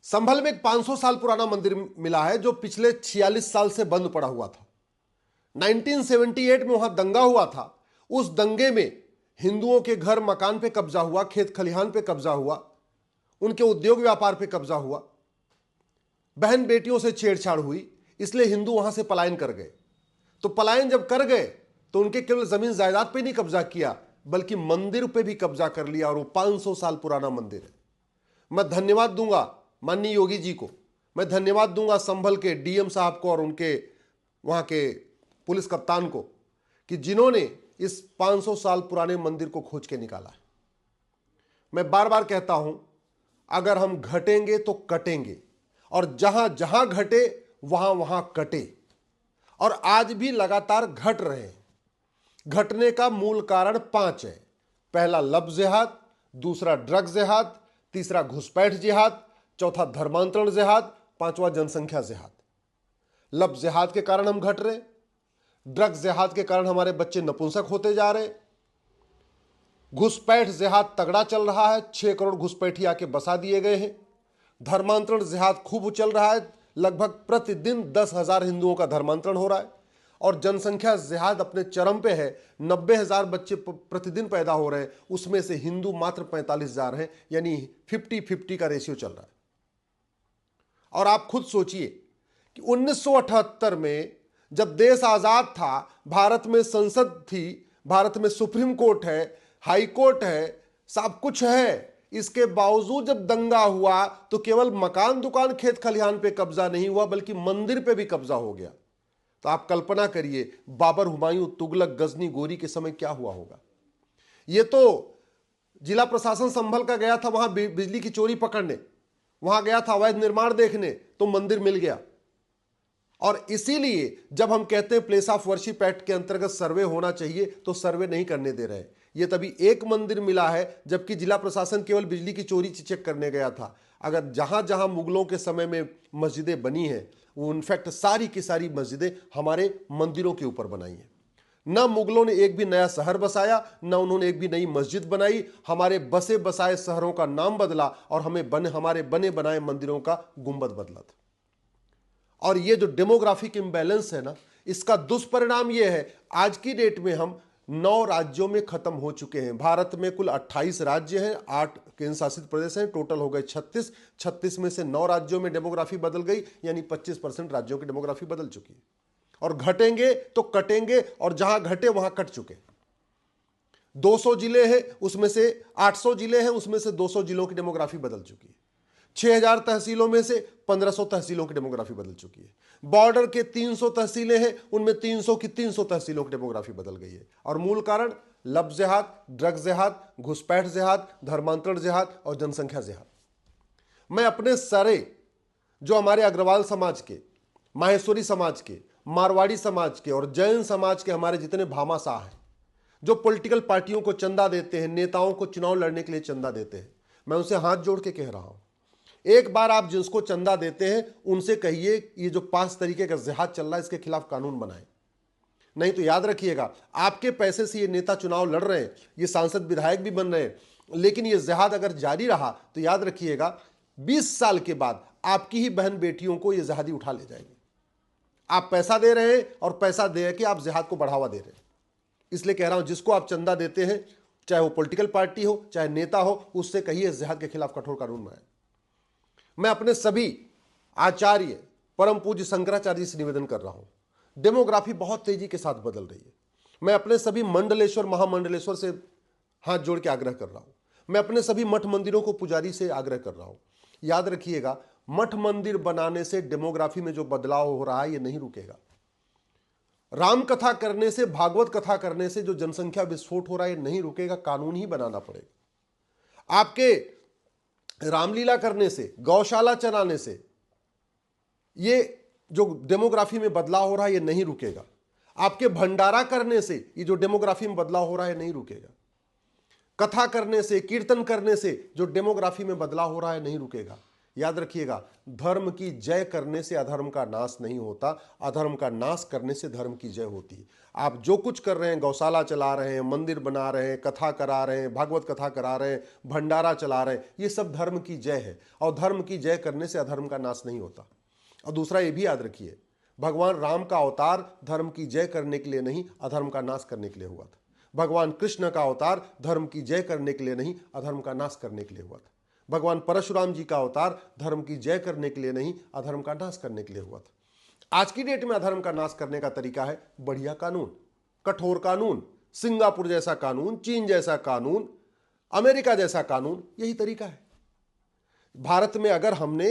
संभल में एक 500 साल पुराना मंदिर मिला है जो पिछले 46 साल से बंद पड़ा हुआ था। 1978 में वहां दंगा हुआ था। उस दंगे में हिंदुओं के घर मकान पे कब्जा हुआ, खेत खलिहान पे कब्जा हुआ, उनके उद्योग व्यापार पे कब्जा हुआ, बहन बेटियों से छेड़छाड़ हुई, इसलिए हिंदू वहां से पलायन कर गए। तो पलायन जब कर गए तो उनके केवल जमीन जायदाद पे नहीं कब्जा किया बल्कि मंदिर पे भी कब्जा कर लिया, और वो 500 साल पुराना मंदिर है। मैं धन्यवाद दूंगा माननीय योगी जी को, मैं धन्यवाद दूंगा संभल के डीएम साहब को और उनके वहां के पुलिस कप्तान को कि जिन्होंने इस 500 साल पुराने मंदिर को खोज के निकाला है। मैं बार बार कहता हूं, अगर हम घटेंगे तो कटेंगे, और जहां जहां घटे वहां वहां कटे, और आज भी लगातार घट रहे हैं। घटने का मूल कारण 5 है। पहला लव जिहाद, दूसरा ड्रग जिहाद, तीसरा घुसपैठ जिहाद, चौथा धर्मांतरण जिहाद, पांचवा जनसंख्या जिहाद। लव जिहाद के कारण हम घट रहे, ड्रग जिहाद के कारण हमारे बच्चे नपुंसक होते जा रहे, घुसपैठ जिहाद तगड़ा चल रहा है, 6 करोड़ घुसपैठी आके बसा दिए गए हैं। धर्मांतरण जिहाद खूब चल रहा है, लगभग प्रतिदिन 10,000 हिंदुओं का धर्मांतरण हो रहा है। और जनसंख्या जिहाद अपने चरम पे है, 90,000 बच्चे प्रतिदिन पैदा हो रहे हैं, उसमें से हिंदू मात्र 45,000 हैं, यानी 50-50 का रेशियो चल रहा है। और आप खुद सोचिए कि 1978 में जब देश आजाद था, भारत में संसद थी, भारत में सुप्रीम कोर्ट है, हाई कोर्ट है, सब कुछ है, इसके बावजूद जब दंगा हुआ तो केवल मकान दुकान खेत खलिहान पे कब्जा नहीं हुआ बल्कि मंदिर पे भी कब्जा हो गया। तो आप कल्पना करिए बाबर, हुमायूं, तुगलक, गजनी, गोरी के समय क्या हुआ होगा। ये तो जिला प्रशासन संभल का गया था वहां बिजली की चोरी पकड़ने, वहां गया था अवैध निर्माण देखने, तो मंदिर मिल गया। और इसीलिए जब हम कहते हैं प्लेस ऑफ वर्शिप एक्ट के अंतर्गत सर्वे होना चाहिए तो सर्वे नहीं करने दे रहे। ये तभी एक मंदिर मिला है जबकि जिला प्रशासन केवल बिजली की चोरी चेक करने गया था। अगर जहां जहां मुगलों के समय में मस्जिदें बनी हैं, वो इनफैक्ट सारी की सारी मस्जिदें हमारे मंदिरों के ऊपर बनाई हैं। न मुगलों ने एक भी नया शहर बसाया, न उन्होंने एक भी नई मस्जिद बनाई। हमारे बसे बसाए शहरों का नाम बदला और हमारे बने बनाए मंदिरों का गुंबद बदला था। और ये जो डेमोग्राफिक इंबैलेंस है ना, इसका दुष्परिणाम ये है, आज की डेट में हम 9 राज्यों में खत्म हो चुके हैं। भारत में कुल 28 राज्य हैं, 8 केंद्र शासित प्रदेश हैं, टोटल हो गए 36। 36 में से 9 राज्यों में डेमोग्राफी बदल गई, यानी 25% राज्यों की डेमोग्राफी बदल चुकी है। और घटेंगे तो कटेंगे, और जहां घटे वहां कट चुके। 200 जिले हैं, उसमें से 800 जिले हैं, उसमें से 200 जिलों की डेमोग्राफी बदल चुकी है। 6,000 तहसीलों में से 1,500 तहसीलों की डेमोग्राफी बदल चुकी है। बॉर्डर के 300 तहसीलें हैं, उनमें 300 की 300 तहसीलों की डेमोग्राफी बदल गई है। और मूल कारण लव जिहाद, ड्रग जिहाद, घुसपैठ जिहाद, धर्मांतरण जिहाद और जनसंख्या जिहाद। मैं अपने सारे जो हमारे अग्रवाल समाज के, माहेश्वरी समाज के, मारवाड़ी समाज के और जैन समाज के हमारे जितने भामाशाह हैं, जो पॉलिटिकल पार्टियों को चंदा देते हैं, नेताओं को चुनाव लड़ने के लिए चंदा देते हैं, मैं उनसे हाथ जोड़ के कह रहा हूं, एक बार आप जिसको चंदा देते हैं उनसे कहिए ये जो 5 तरीके का जिहाद चल रहा है इसके खिलाफ कानून बनाएं। नहीं तो याद रखिएगा, आपके पैसे से ये नेता चुनाव लड़ रहे हैं, ये सांसद विधायक भी बन रहे हैं, लेकिन ये जिहाद अगर जारी रहा तो याद रखिएगा 20 साल के बाद आपकी ही बहन बेटियों को ये जिहादी उठा ले जाएंगे। आप पैसा दे रहे हैं और पैसा दे के आप जिहाद को बढ़ावा दे रहे हैं। इसलिए कह रहा हूं, जिसको आप चंदा देते हैं, चाहे वो पॉलिटिकल पार्टी हो चाहे नेता हो, उससे कहिए जिहाद के खिलाफ कठोर कानून बनाए। मैं अपने सभी आचार्य परम पूज्य शंकराचार्य जी से निवेदन कर रहा हूं, डेमोग्राफी बहुत तेजी के साथ बदल रही है। मैं अपने सभी मंडलेश्वर महामंडलेश्वर से हाथ जोड़ के आग्रह कर रहा हूं, मैं अपने सभी मठ मंदिरों को पुजारी से आग्रह कर रहा हूं, याद रखिएगा, मठ मंदिर बनाने से डेमोग्राफी में जो बदलाव हो रहा है ये नहीं रुकेगा। राम कथा करने से, भागवत कथा करने से जो जनसंख्या विस्फोट हो रहा है ये नहीं रुकेगा, कानून ही बनाना पड़ेगा। आपके रामलीला करने से, गौशाला चलाने से ये जो डेमोग्राफी में बदलाव हो रहा है ये नहीं रुकेगा। आपके भंडारा करने से ये जो डेमोग्राफी में बदलाव हो रहा है नहीं रुकेगा। कथा करने से, कीर्तन करने से जो डेमोग्राफी में बदलाव हो रहा है नहीं रुकेगा। याद रखिएगा, धर्म की जय करने से अधर्म का नाश नहीं होता, अधर्म का नाश करने से धर्म की जय होती है। आप जो कुछ कर रहे हैं, गौशाला चला रहे हैं, मंदिर बना रहे हैं, कथा करा रहे हैं, भागवत कथा करा रहे हैं, भंडारा चला रहे हैं, ये सब धर्म की जय है। और धर्म की जय करने से अधर्म का नाश नहीं होता। और दूसरा ये भी याद रखिए, भगवान राम का अवतार धर्म की जय करने के लिए नहीं, अधर्म का नाश करने के लिए हुआ था। भगवान कृष्ण का अवतार धर्म की जय करने के लिए नहीं, अधर्म का नाश करने के लिए हुआ था। भगवान परशुराम जी का अवतार धर्म की जय करने के लिए नहीं, अधर्म का नाश करने के लिए हुआ था। आज की डेट में अधर्म का नाश करने का तरीका है बढ़िया कानून, कठोर कानून, सिंगापुर जैसा कानून, चीन जैसा कानून, अमेरिका जैसा कानून, यही तरीका है। भारत में अगर हमने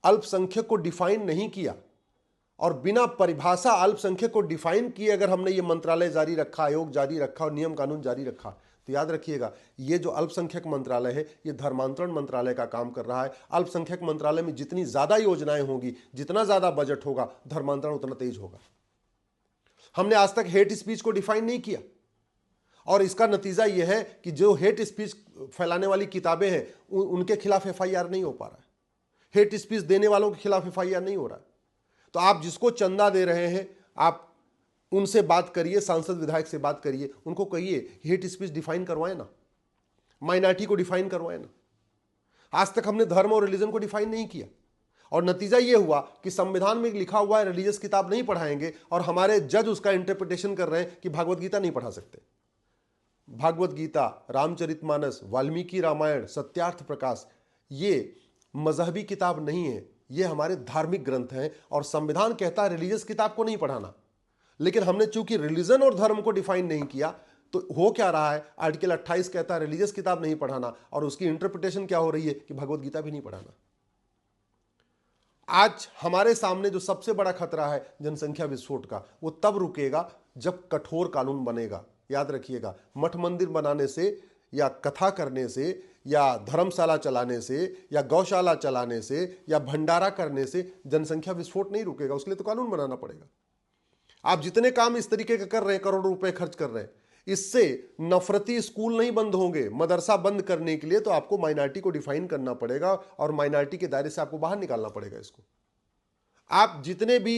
अल्पसंख्यक को डिफाइन नहीं किया और बिना परिभाषा अल्पसंख्यक को डिफाइन किए अगर हमने ये मंत्रालय जारी रखा, आयोग जारी रखा और नियम कानून जारी रखा, तो याद रखिएगा, ये जो अल्पसंख्यक मंत्रालय है ये धर्मांतरण मंत्रालय का काम कर रहा है। अल्पसंख्यक मंत्रालय में जितनी ज्यादा योजनाएं होंगी, जितना ज्यादा बजट होगा, धर्मांतरण उतना तेज होगा। हमने आज तक हेट स्पीच को डिफाइन नहीं किया और इसका नतीजा यह है कि जो हेट स्पीच फैलाने वाली किताबें हैं उनके खिलाफ FIR नहीं हो पा रहा है, हेट स्पीच देने वालों के खिलाफ FIR नहीं हो रहा है। तो आप जिसको चंदा दे रहे हैं, आप उनसे बात करिए, सांसद विधायक से बात करिए, उनको कहिए हेट स्पीच डिफाइन करवाए ना, माइनॉरिटी को डिफाइन करवाए ना। आज तक हमने धर्म और रिलीजन को डिफाइन नहीं किया और नतीजा यह हुआ कि संविधान में लिखा हुआ है रिलीजियस किताब नहीं पढ़ाएंगे और हमारे जज उसका इंटरप्रिटेशन कर रहे हैं कि भागवत गीता नहीं पढ़ा सकते। भागवत गीता, रामचरितमानस, वाल्मीकि रामायण, सत्यार्थ प्रकाश, ये मजहबी किताब नहीं है, ये हमारे धार्मिक ग्रंथ हैं और संविधान कहता है रिलीजियस किताब को नहीं पढ़ाना। लेकिन हमने चूंकि रिलीजन और धर्म को डिफाइन नहीं किया तो हो क्या रहा है, आर्टिकल 28 कहता है रिलीजियस किताब नहीं पढ़ाना और उसकी इंटरप्रिटेशन क्या हो रही है कि भगवत गीता भी नहीं पढ़ाना। आज हमारे सामने जो सबसे बड़ा खतरा है जनसंख्या विस्फोट का, वो तब रुकेगा जब कठोर कानून बनेगा। याद रखिएगा, मठ मंदिर बनाने से या कथा करने से या धर्मशाला चलाने से या गौशाला चलाने से या भंडारा करने से जनसंख्या विस्फोट नहीं रुकेगा, उसके लिए तो कानून बनाना पड़ेगा। आप जितने काम इस तरीके के कर रहे हैं, करोड़ों रुपए खर्च कर रहे हैं, इससे नफरती स्कूल नहीं बंद होंगे। मदरसा बंद करने के लिए तो आपको माइनॉरिटी को डिफाइन करना पड़ेगा और माइनॉरिटी के दायरे से आपको बाहर निकालना पड़ेगा इसको। आप जितने भी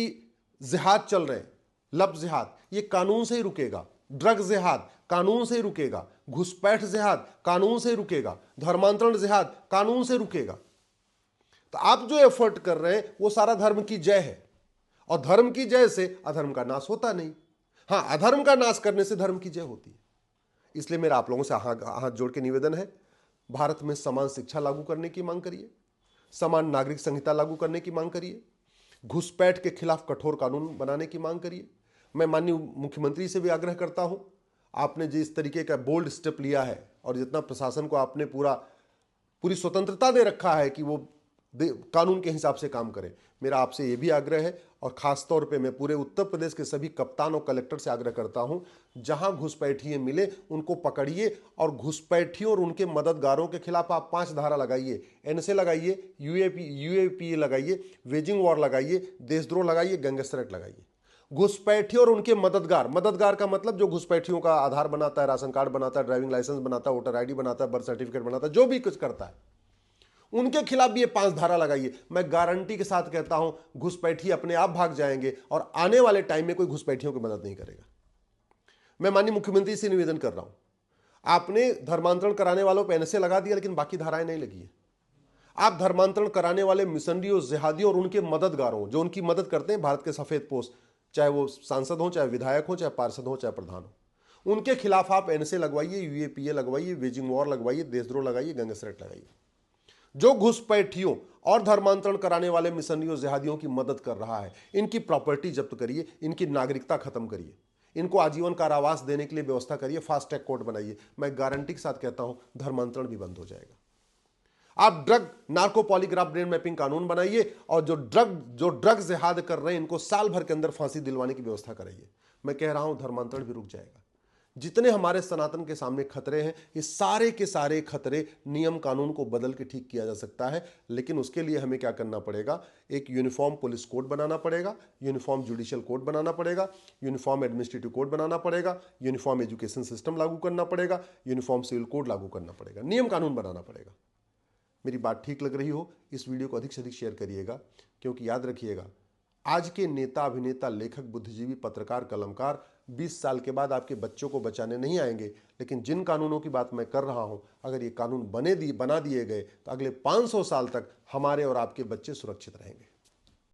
जिहाद चल रहे हैं, लब जिहाद, ये कानून से ही रुकेगा। ड्रग जिहाद कानून से ही रुकेगा, घुसपैठ जिहाद कानून से ही रुकेगा, धर्मांतरण जिहाद कानून से रुकेगा। तो आप जो एफर्ट कर रहे हैं वो सारा धर्म की जय है और धर्म की जय से अधर्म का नाश होता नहीं। हां, अधर्म का नाश करने से धर्म की जय होती है। इसलिए मेरा आप लोगों से हाथ जोड़ के निवेदन है, भारत में समान शिक्षा लागू करने की मांग करिए, समान नागरिक संहिता लागू करने की मांग करिए, घुसपैठ के खिलाफ कठोर कानून बनाने की मांग करिए। मैं माननीय मुख्यमंत्री से भी आग्रह करता हूं, आपने जिस तरीके का बोल्ड स्टेप लिया है और जितना प्रशासन को आपने पूरी स्वतंत्रता दे रखा है कि वो कानून के हिसाब से काम करें, मेरा आपसे ये भी आग्रह है। और खास तौर पे मैं पूरे उत्तर प्रदेश के सभी कप्तान और कलेक्टर से आग्रह करता हूं, जहां घुसपैठिए मिले उनको पकड़िए और घुसपैठियों और उनके मददगारों के खिलाफ आप 5 धारा लगाइए, एनएसए लगाइए, यूएपीए लगाइए, वेजिंग वॉर लगाइए, देशद्रोह लगाइए, गैंगस्टर एक्ट लगाइए। घुसपैठियों और उनके मददगार का मतलब जो घुसपैठियों का आधार बनाता है, राशन कार्ड बनाता है, ड्राइविंग लाइसेंस बनाता है, वोटर आईडी बनाता है, बर्थ सर्टिफिकेट बनाता है, जो भी कुछ करता है, उनके खिलाफ भी ये 5 धारा लगाइए। मैं गारंटी के साथ कहता हूं घुसपैठी अपने आप भाग जाएंगे और आने वाले टाइम में कोई घुसपैठियों की मदद नहीं करेगा। मैं माननीय मुख्यमंत्री से निवेदन कर रहा हूं, आपने धर्मांतरण कराने वालों पर एनएसए लगा दिया लेकिन बाकी धाराएं नहीं लगी है। आप धर्मांतरण कराने वाले मिशनरियों, जिहादियों और उनके मददगारों जो उनकी मदद करते हैं, भारत के सफेद पोस्ट, चाहे वो सांसद हो, चाहे विधायक हो, चाहे पार्षद हो, चाहे प्रधान हो, उनके खिलाफ आप एनएसए लगवाइए, यूएपीए लगवाइए, वेजिंग वॉर लगवाइए, देशद्रोह लगाइए, गैंगस्टर एक्ट लगाइए। जो घुसपैठियों और धर्मांतरण कराने वाले मिशनरियों, जिहादियों की मदद कर रहा है, इनकी प्रॉपर्टी जब्त करिए, इनकी नागरिकता खत्म करिए, इनको आजीवन कारावास देने के लिए व्यवस्था करिए, फास्ट ट्रैक कोर्ट बनाइए। मैं गारंटी के साथ कहता हूं धर्मांतरण भी बंद हो जाएगा। आप drug narco polygraph brain mapping कानून बनाइए और जो ड्रग जिहाद कर रहे हैं इनको साल भर के अंदर फांसी दिलवाने की व्यवस्था कराइए। मैं कह रहा हूं धर्मांतरण भी रुक जाएगा। जितने हमारे सनातन के सामने खतरे हैं, ये सारे के सारे खतरे नियम कानून को बदल के ठीक किया जा सकता है। लेकिन उसके लिए हमें क्या करना पड़ेगा, एक यूनिफॉर्म पुलिस कोड बनाना पड़ेगा, यूनिफॉर्म जुडिशियल कोड बनाना पड़ेगा, यूनिफॉर्म एडमिनिस्ट्रेटिव कोड बनाना पड़ेगा, यूनिफॉर्म एजुकेशन सिस्टम लागू करना पड़ेगा, यूनिफॉर्म सिविल कोड लागू करना पड़ेगा, नियम कानून बनाना पड़ेगा। मेरी बात ठीक लग रही हो, इस वीडियो को अधिक से अधिक शेयर करिएगा, क्योंकि याद रखिएगा, आज के नेता, अभिनेता, लेखक, बुद्धिजीवी, पत्रकार, कलमकार 20 साल के बाद आपके बच्चों को बचाने नहीं आएंगे, लेकिन जिन कानूनों की बात मैं कर रहा हूं, अगर ये कानून बना दिए गए तो अगले 500 साल तक हमारे और आपके बच्चे सुरक्षित रहेंगे।